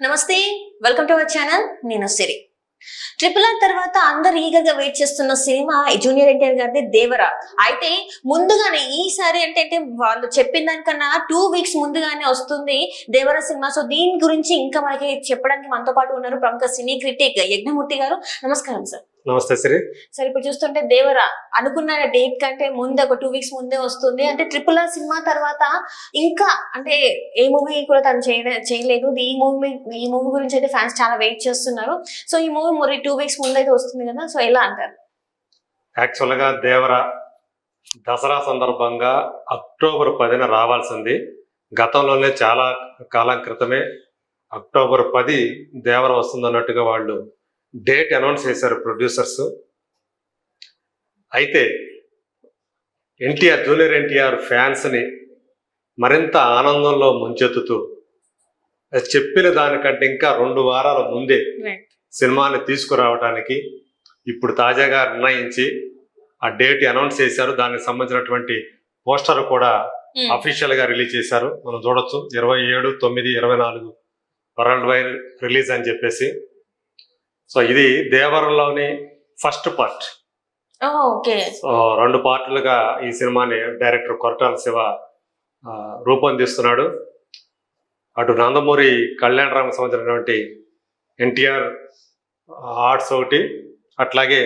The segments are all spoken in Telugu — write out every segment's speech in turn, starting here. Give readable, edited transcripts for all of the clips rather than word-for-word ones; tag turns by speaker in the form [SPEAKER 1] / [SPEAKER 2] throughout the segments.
[SPEAKER 1] నమస్తే, వెల్కమ్ టు అవర్ ఛానల్. నేను సిరి. ట్రిపుల్ ఆర్ తర్వాత అందరు ఈగర్గా వెయిట్ చేస్తున్న సినిమా జూనియర్ ఎన్టీఆర్ గారిది దేవరా. అయితే ముందుగానే ఈసారి అంటే వాళ్ళు చెప్పిన దానికన్నా 2 weeks ముందుగానే వస్తుంది దేవరా సినిమా. సో దీని గురించి ఇంకా మనకి చెప్పడానికి మనతో పాటు ఉన్నారు ప్రముఖ సినీ క్రిటిక్ యజ్ఞమూర్తి గారు. నమస్కారం సార్.
[SPEAKER 2] నమస్తే శ్రీ.
[SPEAKER 1] సార్, ఇప్పుడు చూస్తుంటే దేవరా అనుకున్న డేట్ కంటే ముందే ఒక 2 weeks ముందే వస్తుంది. అంటే ట్రిపుల్ ఆర్ సినిమా తర్వాత ఇంకా అంటే ఏ మూవీ కూడా తను చేయలేదు. ఈ మూవీ గురించి అయితే ఫ్యాన్స్ చాలా వెయిట్ చేస్తున్నారు. సో ఈ మూవీ మరి 2 weeks ముందు అయితే వస్తుంది కదా, సో ఎలా అంటారు?
[SPEAKER 2] యాక్చువల్గా దేవరా దసరా సందర్భంగా అక్టోబర్ 10న రావాల్సింది. గతంలోనే చాలా కాలం క్రితమే అక్టోబర్ 10 దేవరా వస్తుంది అన్నట్టుగా వాళ్ళు డేట్ అనౌన్స్ చేశారు ప్రొడ్యూసర్స్. అయితే జూనియర్ ఎన్టీఆర్ ఫ్యాన్స్ని మరింత ఆనందంలో ముంచెత్తుతూ చెప్పిన దానికంటే ఇంకా 2 వారాల ముందే సినిమాని తీసుకురావడానికి ఇప్పుడు తాజాగా నిర్ణయించి ఆ డేట్ అనౌన్స్ చేశారు. దానికి సంబంధించినటువంటి పోస్టర్ కూడా అఫీషియల్ గా రిలీజ్ చేశారు. మనం చూడొచ్చు 27/9/24 వరల్డ్ వైడ్ రిలీజ్ అని చెప్పేసి. సో ఇది దేవరంలోని ఫస్ట్ పార్ట్. సో 2 పార్టులుగా ఈ సినిమాని డైరెక్టర్ కొరటాల శివ రూపొందిస్తున్నాడు. అటు నందమూరి కళ్యాణరామ సంబంధించినటువంటి ఎన్టీఆర్ ఆర్ట్స్ ఒకటి, అట్లాగే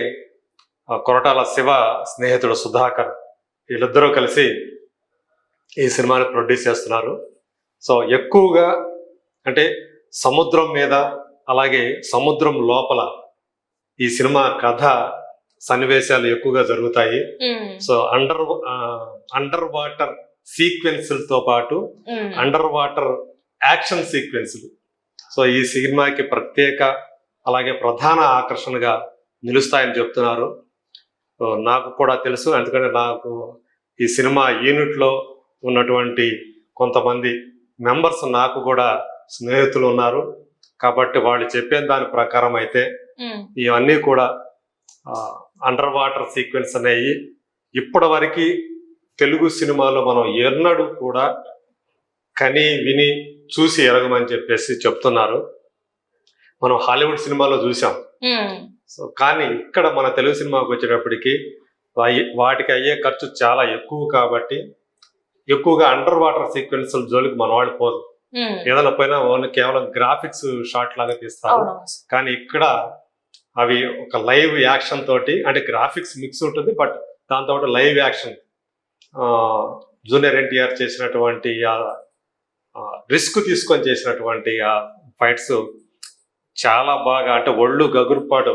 [SPEAKER 2] కొరటాల శివ స్నేహితుడు సుధాకర్, వీళ్ళిద్దరూ కలిసి ఈ సినిమాని ప్రొడ్యూస్ చేస్తున్నారు. సో ఎక్కువగా అంటే సముద్రం మీద అలాగే సముద్రం లోపల ఈ సినిమా కథ సన్నివేశాలు ఎక్కువగా జరుగుతాయి. సో అండర్ వాటర్ సీక్వెన్స్లతో పాటు అండర్ వాటర్ యాక్షన్ సీక్వెన్స్లు సో ఈ సినిమాకి ప్రత్యేక అలాగే ప్రధాన ఆకర్షణగా నిలుస్తాయని చెప్తున్నారు. నాకు కూడా తెలుసు, ఎందుకంటే నాకు ఈ సినిమా యూనిట్లో ఉన్నటువంటి కొంతమంది మెంబర్స్ నాకు కూడా స్నేహితులు ఉన్నారు. కాబట్టి వాళ్ళు చెప్పిన దాని ప్రకారం అయితే ఇవన్నీ కూడా అండర్ వాటర్ సీక్వెన్స్ అనేవి ఇప్పటి వరకు తెలుగు సినిమాలో మనం ఎన్నడూ కూడా కని విని చూసి ఎరగమని చెప్పేసి చెప్తున్నారు. మనం హాలీవుడ్ సినిమాలో చూసాం. సో కానీ ఇక్కడ మన తెలుగు సినిమాకి వచ్చేటప్పటికి వాటికి అయ్యే ఖర్చు చాలా ఎక్కువ కాబట్టి ఎక్కువగా అండర్ వాటర్ సీక్వెన్స్ జోలికి మన వాళ్ళు పోరు. ఏదైనా పోయినా ఓన్లీ కేవలం గ్రాఫిక్స్ షాట్ లాగా తీస్తారు. కానీ ఇక్కడ అవి ఒక లైవ్ యాక్షన్ తోటి, అంటే గ్రాఫిక్స్ మిక్స్ ఉంటుంది, బట్ దాంతో లైవ్ యాక్షన్ జూనియర్ ఎన్టీఆర్ చేసినటువంటి రిస్క్ తీసుకొని చేసినటువంటి ఆ ఫైట్స్ చాలా బాగా, అంటే ఒళ్ళు గగురుపాటు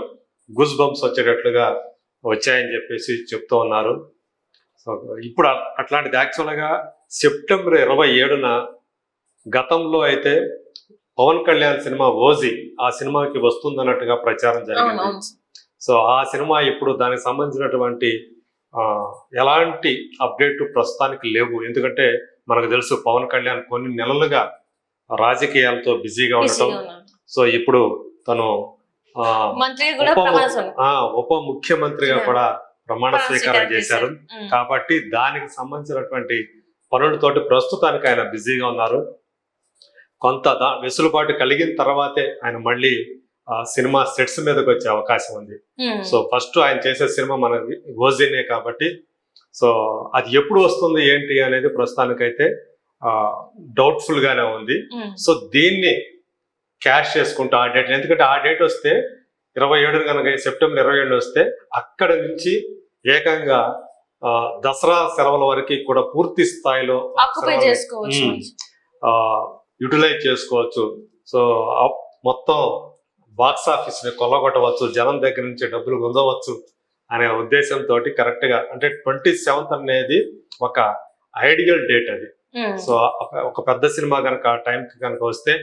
[SPEAKER 2] గుజ్ బంప్స్ వచ్చేటట్లుగా వచ్చాయని చెప్పేసి చెప్తూ ఉన్నారు. సో ఇప్పుడు అట్లాంటిది యాక్చువల్గా సెప్టెంబర్ 27న గతంలో అయితే పవన్ కళ్యాణ్ సినిమా ఓజీ ఆ సినిమాకి వస్తుందన్నట్టుగా ప్రచారం జరిగింది. సో ఆ సినిమా ఇప్పుడు దానికి సంబంధించినటువంటి ఎలాంటి అప్డేట్ ప్రస్తుతానికి లేవు. ఎందుకంటే మనకు తెలుసు పవన్ కళ్యాణ్ కొన్ని నెలలుగా రాజకీయాలతో బిజీగా ఉండటం. సో ఇప్పుడు తను ఉప ముఖ్యమంత్రిగా కూడా ప్రమాణ స్వీకారం చేశారు. కాబట్టి దానికి సంబంధించినటువంటి పనులతోటి ప్రస్తుతానికి ఆయన బిజీగా ఉన్నారు. కొంత వెసులుబాటు కలిగిన తర్వాతే ఆయన మళ్ళీ సినిమా సెట్స్ మీదకి వచ్చే అవకాశం ఉంది. సో ఫస్ట్ ఆయన చేసే సినిమా మన ఓజీనే కాబట్టి సో అది ఎప్పుడు వస్తుంది ఏంటి అనేది ప్రస్తుతానికైతే డౌట్ఫుల్ గానే ఉంది. సో దీన్ని క్యాష్ చేసుకుంటూ ఆ డేట్, ఎందుకంటే ఆ డేట్ వస్తే 27 కనుక సెప్టెంబర్ 27 వస్తే అక్కడ నుంచి ఏకంగా దసరా సెలవుల వరకు కూడా పూర్తి స్థాయిలో యూటిలైజ్ చేసుకోవచ్చు. సో మొత్తం బాక్స్ ఆఫీస్ ని కొల్లగొట్టవచ్చు, జనం దగ్గర నుంచి డబ్బులు పొందవచ్చు అనే ఉద్దేశంతో కరెక్ట్ గా, అంటే 27th అనేది ఒక ఐడియల్ డేట్ అది. సో ఒక పెద్ద సినిమా కనుక ఆ టైంకి కనుక వస్తే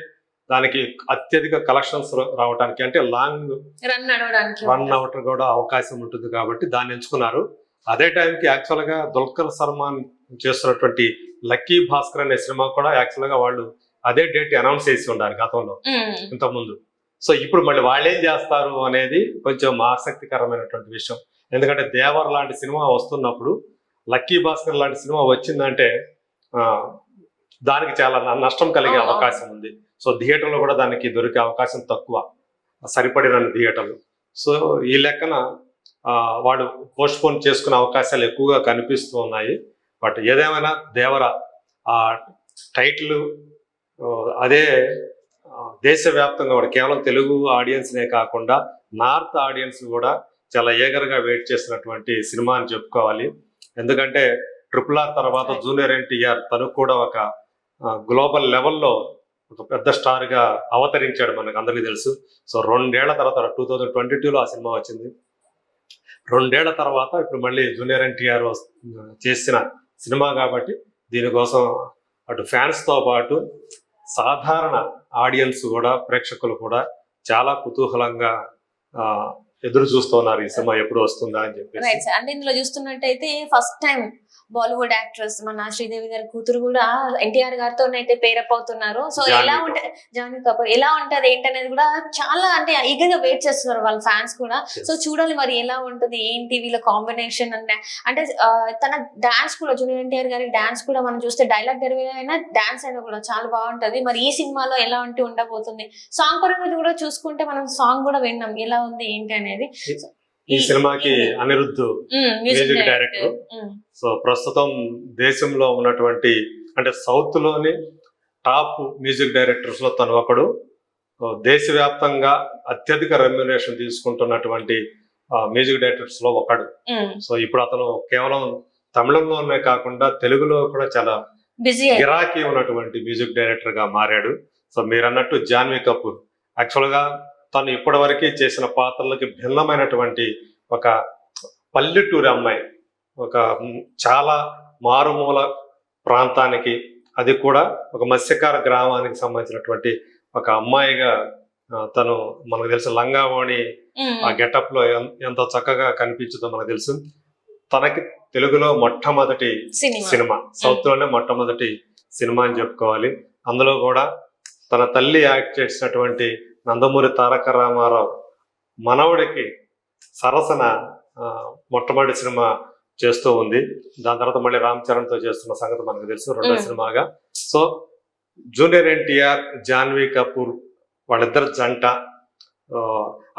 [SPEAKER 2] దానికి అత్యధిక కలెక్షన్స్ రావడానికి, అంటే లాంగ్ రన్ అవటం కూడా అవకాశం ఉంటుంది కాబట్టి దాన్ని ఎంచుకున్నారు. అదే టైంకి యాక్చువల్ గా దుల్కర్ సల్మాన్ చేస్తున్నటువంటి లక్కీ భాస్కర్ అనే సినిమా కూడా యాక్చువల్ గా వాళ్ళు అదే డేట్ అనౌన్స్ చేసి ఉండాలి గతంలో ఇంతకుముందు. సో ఇప్పుడు మళ్ళీ వాళ్ళు ఏం చేస్తారు అనేది కొంచెం ఆసక్తికరమైనటువంటి విషయం. ఎందుకంటే దేవర్ లాంటి సినిమా వస్తున్నప్పుడు లక్కీ భాస్కర్ లాంటి సినిమా వచ్చిందంటే దానికి చాలా నష్టం కలిగే అవకాశం ఉంది. సో థియేటర్లో కూడా దానికి దొరికే అవకాశం తక్కువ, సరిపడిన థియేటర్లు. సో ఈ లెక్కన వాడు పోస్ట్పోన్ చేసుకునే అవకాశాలు ఎక్కువగా కనిపిస్తూ ఉన్నాయి. బట్ ఏదేమైనా దేవర ఆ టైటిల్ అదే దేశవ్యాప్తంగా కూడా కేవలం తెలుగు ఆడియన్స్నే కాకుండా నార్త్ ఆడియన్స్ కూడా చాలా ఏగర్గా వెయిట్ చేసినటువంటి సినిమా అని చెప్పుకోవాలి. ఎందుకంటే RRR తర్వాత జూనియర్ ఎన్టీఆర్ తను కూడా ఒక గ్లోబల్ లెవెల్లో ఒక పెద్ద స్టార్ గా అవతరించాడు, మనకు అందరికీ తెలుసు. సో 2 ఏళ్ల తర్వాత 2022లో ఆ సినిమా వచ్చింది. 2 ఏళ్ల తర్వాత ఇప్పుడు మళ్ళీ జూనియర్ ఎన్టీఆర్ చేసిన సినిమా కాబట్టి దీనికోసం అటు ఫ్యాన్స్ తో పాటు సాధారణ ఆడియన్స్ కూడా, ప్రేక్షకులు కూడా చాలా కుతూహలంగా ఎదురు చూస్తున్నారు ఈ సినిమా ఎప్పుడు వస్తుందా అని చెప్పేసి.
[SPEAKER 1] Right sir. అంటే ఇందులో చూస్తున్నట్టయితే ఫస్ట్ టైం బాలీవుడ్ యాక్ట్రెస్ మన శ్రీదేవి గారి కూతురు కూడా ఎన్టీఆర్ గారితో అయితే పేరప్ అవుతున్నారు. సో ఎలా ఉంటది జాన్వీ కపూర్, ఎలా ఉంటది ఏంటనేది కూడా చాలా అంటే ఈగర్గా వెయిట్ చేస్తున్నారు వాళ్ళ ఫ్యాన్స్ కూడా. సో చూడాలి మరి ఎలా ఉంటది ఏంటి వీళ్ళ కాంబినేషన్ అంటే తన డాన్స్ కూడా జూనియర్ ఎన్టీఆర్ గారి డాన్స్ కూడా మనం చూస్తే డైలాగ్ డెలివరీ అయినా డాన్స్ అయినా కూడా చాలా బాగుంటది. మరి ఈ సినిమాలో ఎలా ఉండబోతుంది, సాంగ్ పరంగా కూడా చూసుకుంటే మనం సాంగ్ కూడా విన్నాం ఎలా ఉంది ఏంటి అనేది.
[SPEAKER 2] ఈ సినిమాకి అనిరుద్ధ్ మ్యూజిక్ డైరెక్టర్. సో ప్రస్తుతం దేశంలో ఉన్నటువంటి అంటే సౌత్ లోని టాప్ మ్యూజిక్ డైరెక్టర్స్ లో తను ఒకడు. దేశవ్యాప్తంగా అత్యధిక రెమ్యునరేషన్ తీసుకుంటున్నటువంటి మ్యూజిక్ డైరెక్టర్స్ లో ఒకడు. సో ఇప్పుడు అతను కేవలం తమిళంలోనే కాకుండా తెలుగులో కూడా చాలా గిరాకీ ఉన్నటువంటి మ్యూజిక్ డైరెక్టర్ గా మారాడు. సో మీరు అన్నట్టు జాన్వీ కపూర్ యాక్చువల్ గా తను ఇప్పటి వరకు చేసిన పాత్రలకి భిన్నమైనటువంటి ఒక పల్లెటూరి అమ్మాయి, ఒక చాలా మారుమూల ప్రాంతానికి, అది కూడా ఒక మత్స్యకార గ్రామానికి సంబంధించినటువంటి ఒక అమ్మాయిగా తను మనకు తెలుసు లంగావోణి ఆ గెటప్ లో ఎంతో చక్కగా కనిపించుతో మనకు తెలుసు. తనకి తెలుగులో మొట్టమొదటి సినిమా, సౌత్ లోనే మొట్టమొదటి సినిమా అని చెప్పుకోవాలి. అందులో కూడా తన తల్లి యాక్ట్ చేసినటువంటి నందమూరి తారక రామారావు మనవడికి సరసన మొట్టమొదటి సినిమా చేస్తూ ఉంది. దాని తర్వాత మళ్ళీ రామ్ చరణ్ తో చేస్తున్న సంగతి మనకు తెలుసు, రెండో సినిమాగా. సో జూనియర్ ఎన్టీఆర్, జాన్వీ కపూర్ వాళ్ళిద్దరు జంట,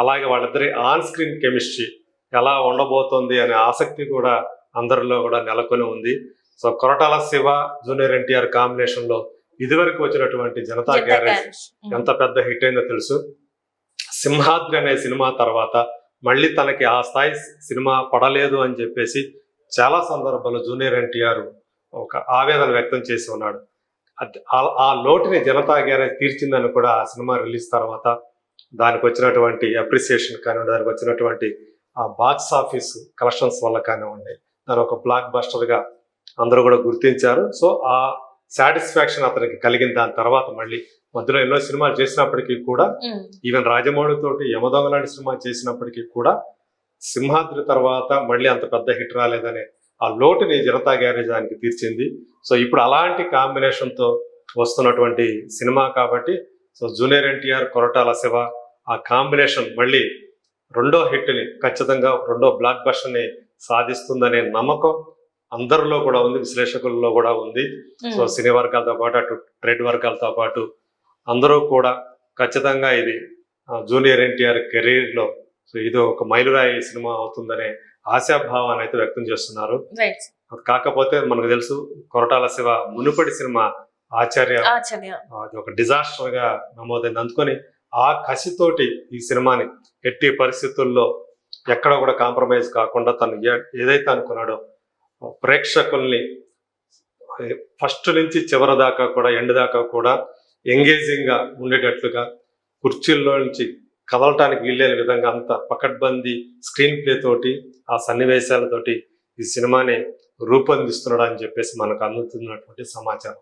[SPEAKER 2] అలాగే వాళ్ళిద్దరి ఆన్ స్క్రీన్ కెమిస్ట్రీ ఎలా ఉండబోతోంది అనే ఆసక్తి కూడా అందరిలో కూడా నెలకొని ఉంది. So Koratala Shiva, junior NTR combination లో ఇదివరకు వచ్చినటువంటి జనతా గ్యారేజ్ ఎంత పెద్ద హిట్ అయిందో తెలుసు. సింహాద్రి అనే సినిమా తర్వాత మళ్ళీ తనకి ఆ స్థాయి సినిమా పడలేదు అని చెప్పేసి చాలా సందర్భాల్లో జూనియర్ ఎన్టీఆర్ ఒక ఆవేదన వ్యక్తం చేసి ఉన్నాడు. ఆ లోటుని జనతా గ్యారేజ్ తీర్చిందని కూడా ఆ సినిమా రిలీజ్ తర్వాత దానికి వచ్చినటువంటి అప్రిసియేషన్ కానివ్వండి, దానికి వచ్చినటువంటి ఆ బాక్స్ ఆఫీస్ కలెక్షన్స్ వల్ల కానివ్వండి, దాని ఒక బ్లాక్ బస్టర్ గా అందరూ కూడా గుర్తించారు. సో ఆ సాటిస్ఫాక్షన్ అతనికి కలిగింది. దాని తర్వాత మళ్ళీ మధ్యలో ఎన్నో సినిమాలు చేసినప్పటికీ కూడా, ఈవెన్ రాజమౌళి తోటి యమదొంగ లాంటి సినిమా చేసినప్పటికీ కూడా సింహాద్రి తర్వాత మళ్ళీ అంత పెద్ద హిట్ రాలేదనే ఆ లోటుని జనతా గ్యారేజ్ దానికి తీర్చింది. సో ఇప్పుడు అలాంటి కాంబినేషన్ తో వస్తున్నటువంటి సినిమా కాబట్టి సో జూనియర్ ఎన్టీఆర్, కొరటాల శివ ఆ కాంబినేషన్ మళ్ళీ రెండో హిట్ ని ఖచ్చితంగా, రెండో బ్లాక్ బస్టర్ ని సాధిస్తుందనే నమ్మకం అందరిలో కూడా ఉంది, విశ్లేషకుల్లో కూడా ఉంది. సో సినీ వర్గాలతో పాటు అటు ట్రేడ్ వర్గాలతో పాటు అందరూ కూడా ఖచ్చితంగా ఇది జూనియర్ ఎన్టీఆర్ కెరీర్ లో సో ఇది ఒక మైలురాయి సినిమా అవుతుందనే ఆశాభావాన్ని అయితే వ్యక్తం చేస్తున్నారు. కాకపోతే మనకు తెలుసు కొరటాల శివ మునుపటి సినిమా ఆచార్య అది ఒక డిజాస్టర్ గా నమోదైంది. అందుకొని ఆ కసితోటి ఈ సినిమాని ఎట్టి పరిస్థితుల్లో ఎక్కడ కూడా కాంప్రమైజ్ కాకుండా తను ఏదైతే అనుకున్నాడో ప్రేక్షకుల్ని ఫస్ట్ నుంచి చివరి దాకా కూడా, ఎండ్ దాకా కూడా ఎంగేజింగ్ గా ఉండేటట్లుగా, కుర్చీల్లో నుంచి కదలటానికి వీల్లేని విధంగా అంత పకడ్బందీ స్క్రీన్ ప్లే తోటి, ఆ సన్నివేశాలతోటి ఈ సినిమాని రూపొందిస్తున్నాడు అని చెప్పేసి మనకు అందుతున్నటువంటి సమాచారం.